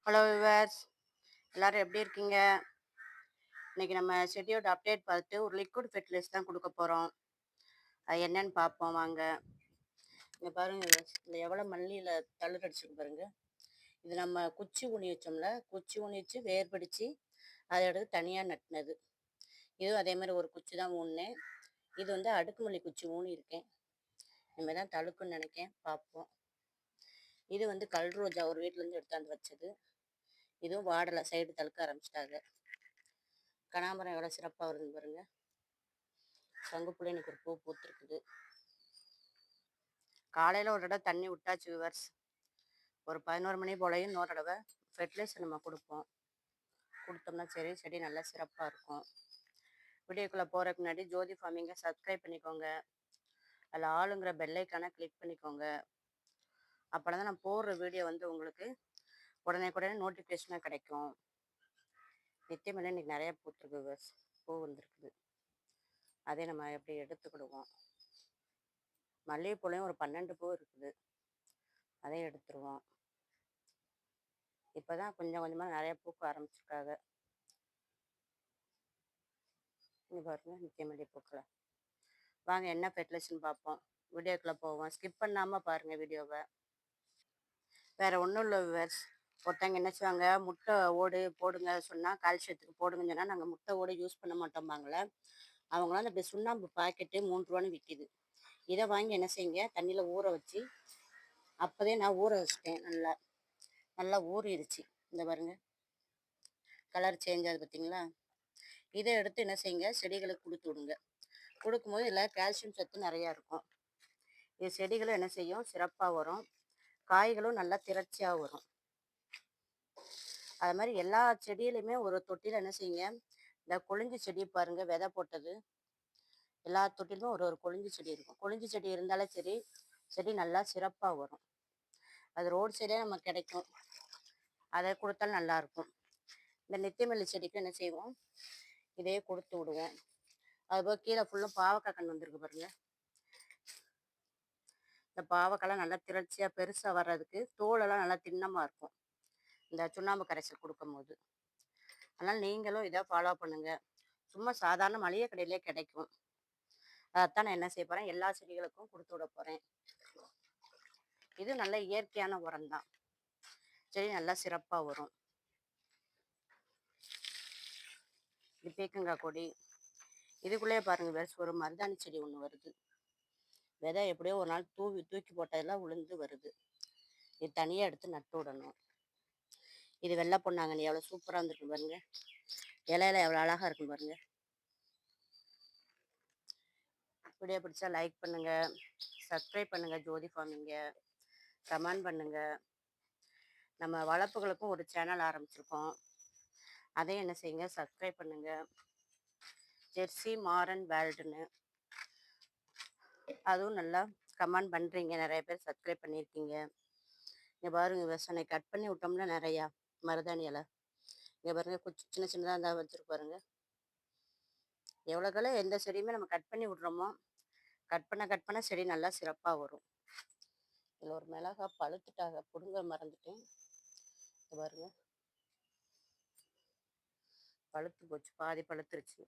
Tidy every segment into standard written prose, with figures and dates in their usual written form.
Hello viewers, எல்லாரும் எப்படி இருக்கீங்க? இன்னைக்கு நம்ம செடியோட அப்டேட் பார்த்துட்டு ஒரு லிக்விட் ஃபெர்டிலைசர் தான் கொடுக்க போகிறோம். அது என்னன்னு பார்ப்போம் வாங்க. இங்கே பாருங்க viewers, இதில் எவ்வளோ மல்லியில் தளிர் அடிச்சிருக்கு பாருங்க. இது நம்ம குச்சி ஊனி வச்சோம்ல, குச்சி ஊனி வச்சு வேர் பிடிச்சி அதை எடுத்து தனியாக நட்டினது. இதுவும் அதே மாதிரி ஒரு குச்சி தான் ஊனினேன். இது வந்து அடுக்குமல்லி குச்சி ஊனி இருக்கேன். இனிமேல் தான் தழுக்குன்னு நினைக்கேன், பார்ப்போம். இது வந்து கல் ரோஜா ஒரு வீட்டிலேருந்து எடுத்தாந்து வச்சது. இதுவும் வாடலை, சைடு தழுக்க ஆரம்பிச்சிட்டாங்க. கனகாம்பரம் எவ்வளோ சிறப்பாக வருது பாருங்க. சங்குப்புள்ள இன்னைக்கு ஒரு பூ பூத்துருக்குது. காலையில் ஒரு தடவை தண்ணி விட்டாச்சு விவர்ஸ். ஒரு 11 மணி போலையும் இன்னொரு தடவை ஃபெர்டிலைசர் நம்ம கொடுப்போம். கொடுத்தோம்னா சரி செடி நல்லா சிறப்பாக இருக்கும். வீடியோக்குள்ளே போகிறதுக்கு முன்னாடி ஜோதி ஃபார்மிங்கை சப்ஸ்கிரைப் பண்ணிக்கோங்க. அதில் ஆளுங்கிற பெல்லைக்கான கிளிக் பண்ணிக்கோங்க. அப்போனா தான் நான் போடுற வீடியோ வந்து உங்களுக்கு உடனே நோட்டிஃபிகேஷனாக கிடைக்கும். நித்தியமல்ல இன்னைக்கு நிறைய பூத்துருக்கு விவர்ஸ், பூ வந்திருக்குது. அதே நம்ம எப்படி எடுத்துக்கிடுவோம். மல்லிகைப்பூலையும் ஒரு 12 பூ இருக்குது, அதையும் எடுத்துருவோம். இப்போ தான் கொஞ்சம் கொஞ்சமாக நிறைய பூக்க ஆரம்பிச்சிருக்காங்க. இங்கே பாருங்க நித்தியமல்லி பூக்களை. வாங்க என்ன ஃபெர்டிலைசர்னு பார்ப்போம். வீடியோக்குள்ளே போவோம். ஸ்கிப் பண்ணாமல் பாருங்கள் வீடியோவை. வேறு ஒன்றும் இல்லை விவர்ஸ், ஒருத்தவங்க என்ன செய்வாங்க, முட்டை ஓடு போடுங்க சொன்னால், கால்சியத்துக்கு போடுங்கன்னு சொன்னால் நாங்கள் முட்டை ஓடு யூஸ் பண்ண மாட்டோம்பாங்களே. அவங்களாம் இப்படி சுண்ணாம்பு பாக்கெட்டு 3 ரூபான்னு விற்கிது. இதை வாங்கி என்ன செய்யுங்க, தண்ணியில் ஊற வச்சு, அப்போதே நான் ஊற வச்சுட்டேன். நல்லா நல்லா ஊறிடுச்சு. இந்த பாருங்க கலர் சேஞ்ச் ஆகுது பார்த்தீங்களா. இதை எடுத்து என்ன செய்யுங்க, செடிகளுக்கு கொடுத்து விடுங்க. கொடுக்கும்போது இதில் கால்சியம் சத்து நிறையா இருக்கும். இது செடிகளும் என்ன செய்யும், சிறப்பாக வரும். காய்களும் நல்லா திரட்சியாக வரும். அது மாதிரி எல்லா செடியிலையுமே ஒரு தொட்டியில் என்ன செய்யுங்க, இந்த கொழிஞ்சி செடி பாருங்க, விதை போட்டது. எல்லா தொட்டிலுமே ஒரு ஒரு கொழிஞ்சி செடி இருக்கும். கொழிஞ்சி செடி இருந்தாலே சரி, செடி நல்லா சிறப்பாக வரும். அது ரோடு சைடே நமக்கு கிடைக்கும், அதை கொடுத்தாலும் நல்லாயிருக்கும். இந்த நித்தியமல்லி செடிக்கு என்ன செய்வோம், இதையே கொடுத்து விடுவோம். அதுபோல் கீழே ஃபுல்லும் பாவக்காய் கன்று வந்திருக்கு பாருங்க. இந்த பாவக்காய்லாம் நல்லா திரட்சியாக பெருசாக வர்றதுக்கு தோலெல்லாம் நல்லா திண்ணமாக இருக்கும் இந்த சுண்ணாம்பு கரைசல் கொடுக்கும்போது. அதனால் நீங்களும் இதை ஃபாலோ பண்ணுங்கள். சும்மா சாதாரண மளிகை கடையிலே கிடைக்கும். அதைத்தான் நான் என்ன செய்ய போகிறேன், எல்லா செடிகளுக்கும் கொடுத்து விட போகிறேன். இது நல்ல இயற்கையான உரம் தான், செடி நல்லா சிறப்பாக வரும். இது பீக்கங்காய் கொடி. இதுக்குள்ளேயே பாருங்கள் வேறு ஒரு மருதாணி செடி ஒன்று வருது. விதை எப்படியோ ஒரு நாள் தூக்கி போட்டதெல்லாம் உளுந்து வருது. இது தனியாக எடுத்து நட்டு விடணும். இது வெள்ளை பொன்னாங்கண்ணி எவ்வளோ சூப்பராக இருந்துருக்கு பாருங்க. இலையில எவ்வளோ அழகாக இருக்கும் பாருங்க. வீடியோ பிடிச்சா லைக் பண்ணுங்கள், சப்ஸ்கிரைப் பண்ணுங்கள் ஜோதி ஃபார்மிங்கை, கமெண்ட் பண்ணுங்கள். நம்ம வளர்ப்புகளுக்கும் ஒரு சேனல் ஆரம்பிச்சிருக்கோம், அதையும் என்ன செய்யுங்க, சப்ஸ்கிரைப் பண்ணுங்கள். ஜெர்சி மாரன் வேல்டுன்னு, அதுவும் நல்லா கமெண்ட் பண்ணுறீங்க. நிறைய பேர் சப்ஸ்கிரைப் பண்ணியிருக்கீங்க. இங்கே பாருங்க விவசாயி கட் பண்ணி விட்டோம்னா நிறையா மருதாணி இலை. இங்கே பாருங்க சின்ன சின்னதாக இருந்தால் வச்சுருக்கு பாருங்க. எவ்வளோக்கெல்லாம் எந்த செடியுமே நம்ம கட் பண்ணி விட்றோமோ, கட் பண்ண செடி நல்லா சிறப்பாக வரும். இதில் ஒரு மிளகா பழுத்துட்டாக, பிடுங்க மறந்துட்டேன். இது பாருங்க பழுத்து போச்சு, பாதி பழுத்துருச்சு.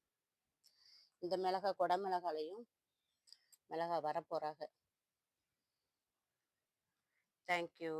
இந்த மிளகா கொடை மிளகாலையும் மிளகா வரப்போகிறாங்க. தேங்க்யூ.